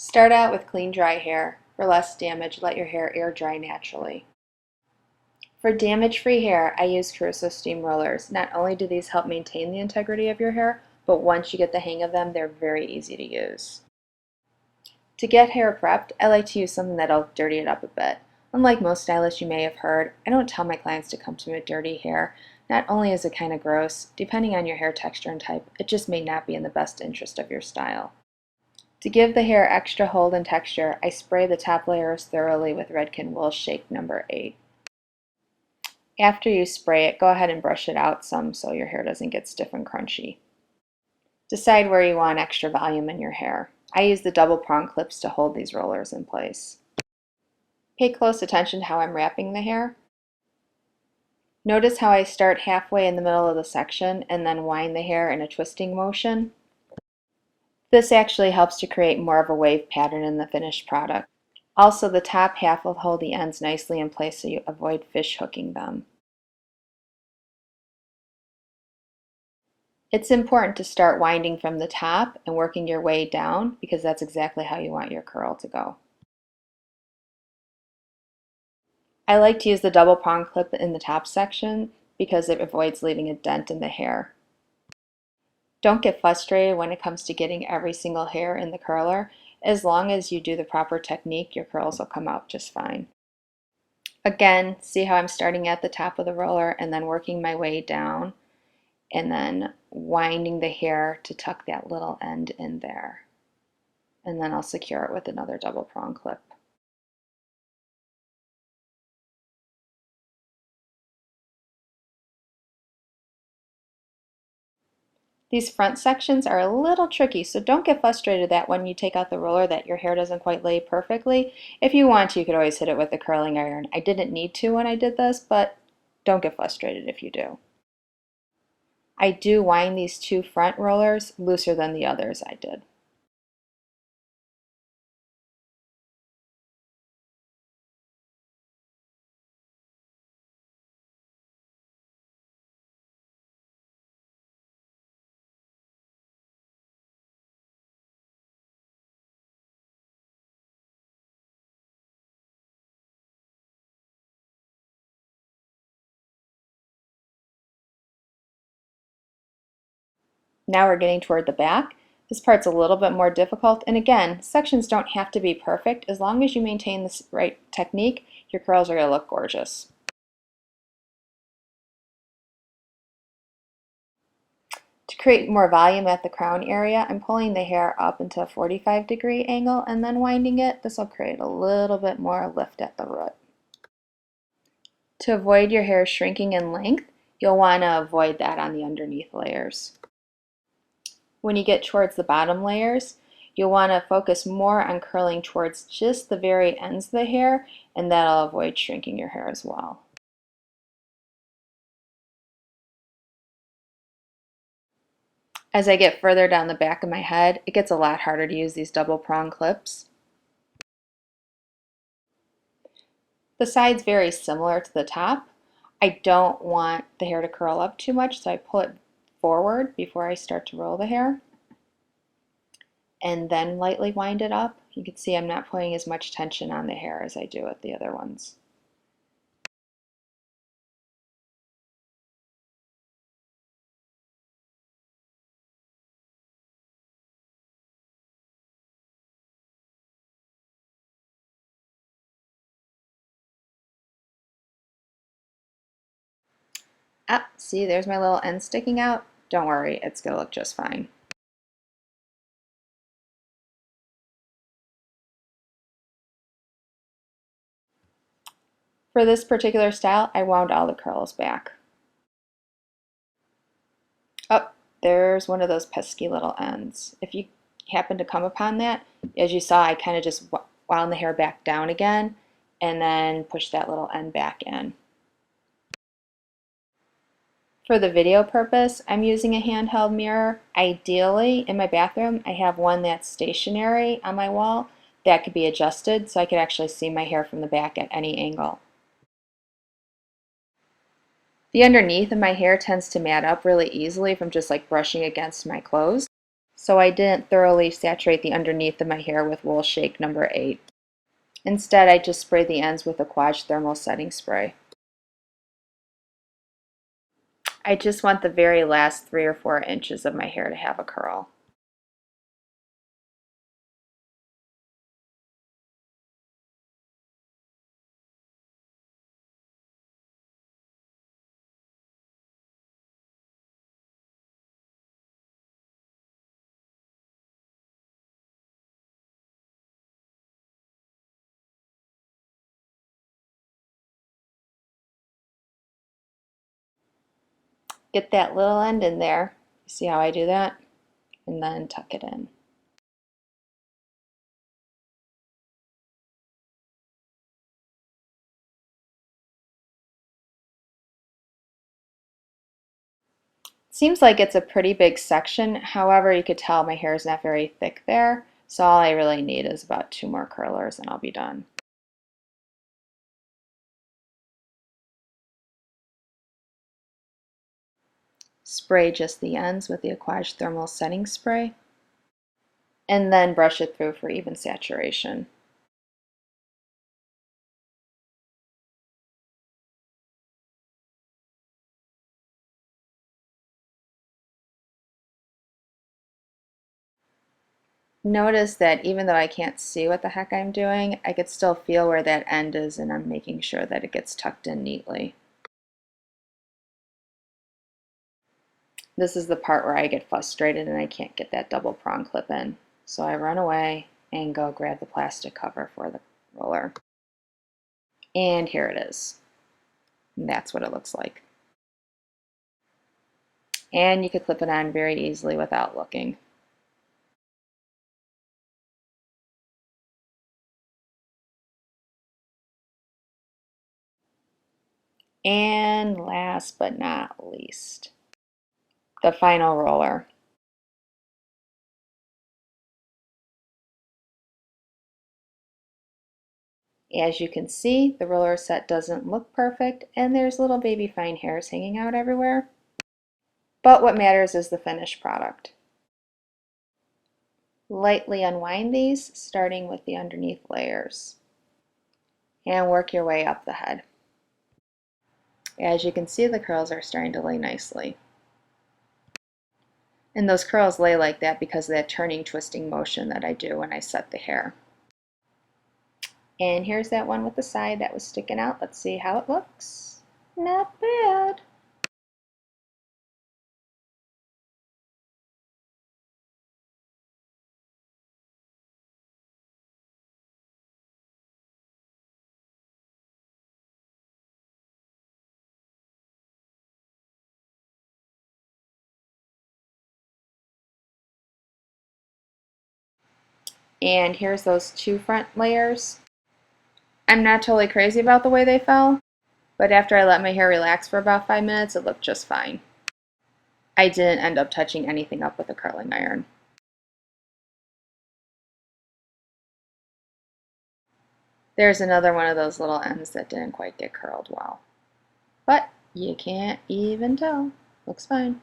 Start out with clean, dry hair. For less damage, let your hair air dry naturally. For damage-free hair, I use Caruso Steam rollers. Not only do these help maintain the integrity of your hair, but once you get the hang of them, they're very easy to use. To get hair prepped, I like to use something that'll dirty it up a bit. Unlike most stylists you may have heard, I don't tell my clients to come to me with dirty hair. Not only is it kind of gross, depending on your hair texture and type, it just may not be in the best interest of your style. To give the hair extra hold and texture, I spray the top layers thoroughly with Redken Wool Shake number 8. After you spray it, go ahead and brush it out some so your hair doesn't get stiff and crunchy. Decide where you want extra volume in your hair. I use the double prong clips to hold these rollers in place. Pay close attention to how I'm wrapping the hair. Notice how I start halfway in the middle of the section and then wind the hair in a twisting motion. This actually helps to create more of a wave pattern in the finished product. Also, the top half will hold the ends nicely in place so you avoid fish hooking them. It's important to start winding from the top and working your way down because that's exactly how you want your curl to go. I like to use the double prong clip in the top section because it avoids leaving a dent in the hair. Don't get frustrated when it comes to getting every single hair in the curler. As long as you do the proper technique, your curls will come out just fine. Again, see how I'm starting at the top of the roller and then working my way down and then winding the hair to tuck that little end in there. And then I'll secure it with another double prong clip. These front sections are a little tricky, so don't get frustrated that when you take out the roller that your hair doesn't quite lay perfectly. If you want to, you could always hit it with a curling iron. I didn't need to when I did this, but don't get frustrated if you do. I do wind these two front rollers looser than the others I did. Now we're getting toward the back. This part's a little bit more difficult, and again, sections don't have to be perfect. As long as you maintain the right technique, your curls are going to look gorgeous. To create more volume at the crown area, I'm pulling the hair up into a 45-degree angle and then winding it. This will create a little bit more lift at the root. To avoid your hair shrinking in length, you'll want to avoid that on the underneath layers. When you get towards the bottom layers, you'll want to focus more on curling towards just the very ends of the hair, and that'll avoid shrinking your hair as well. As I get further down the back of my head, it gets a lot harder to use these double prong clips. The side's very similar to the top. I don't want the hair to curl up too much, so I pull it forward before I start to roll the hair and then lightly wind it up. You can see I'm not putting as much tension on the hair as I do with the other ones. Ah, see, there's my little end sticking out. Don't worry, it's going to look just fine. For this particular style, I wound all the curls back. Oh, there's one of those pesky little ends. If you happen to come upon that, as you saw, I kind of just wound the hair back down again and then push that little end back in. For the video purpose, I'm using a handheld mirror. Ideally, in my bathroom, I have one that's stationary on my wall that could be adjusted so I could actually see my hair from the back at any angle. The underneath of my hair tends to mat up really easily from just like brushing against my clothes. so I didn't thoroughly saturate the underneath of my hair with Wool Shake number 8. Instead, I just sprayed the ends with Aquage Thermal Setting Spray. I just want the very last 3 or 4 inches of my hair to have a curl. Get that little end in there. See how I do that? And then tuck it in. Seems like it's a pretty big section. However, you could tell my hair is not very thick there. So all I really need is about 2 more curlers and I'll be done. Spray just the ends with the Aquage Thermal Setting Spray. And then brush it through for even saturation. Notice that even though I can't see what the heck I'm doing, I could still feel where that end is and I'm making sure that it gets tucked in neatly. This is the part where I get frustrated and I can't get that double prong clip in. So I run away and go grab the plastic cover for the roller. And here it is. And that's what it looks like. And you could clip it on very easily without looking. And last but not least, the final roller. As you can see, the roller set doesn't look perfect and there's little baby fine hairs hanging out everywhere. But what matters is the finished product. Lightly unwind these, starting with the underneath layers. And work your way up the head. As you can see, the curls are starting to lay nicely. And those curls lay like that because of that turning, twisting motion that I do when I set the hair. And here's that one with the side that was sticking out. Let's see how it looks. Not bad. And here's those 2 front layers. I'm not totally crazy about the way they fell, but after I let my hair relax for about 5 minutes, it looked just fine. I didn't end up touching anything up with a curling iron. There's another one of those little ends that didn't quite get curled well. But you can't even tell. Looks fine.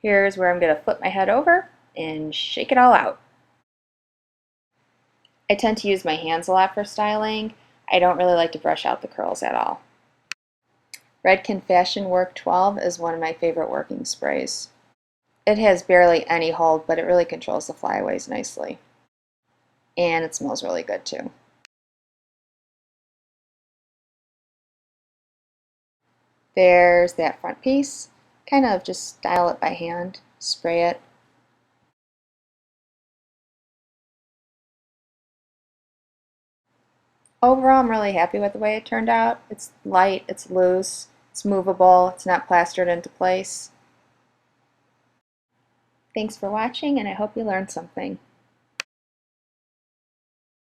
Here's where I'm going to flip my head over and shake it all out. I tend to use my hands a lot for styling. I don't really like to brush out the curls at all. Redken Fashion Work 12 is one of my favorite working sprays. It has barely any hold, but it really controls the flyaways nicely. And it smells really good too. There's that front piece. Kind of just style it by hand, spray it. Overall, I'm really happy with the way it turned out. It's light, it's loose, it's movable, it's not plastered into place. Thanks for watching, and I hope you learned something.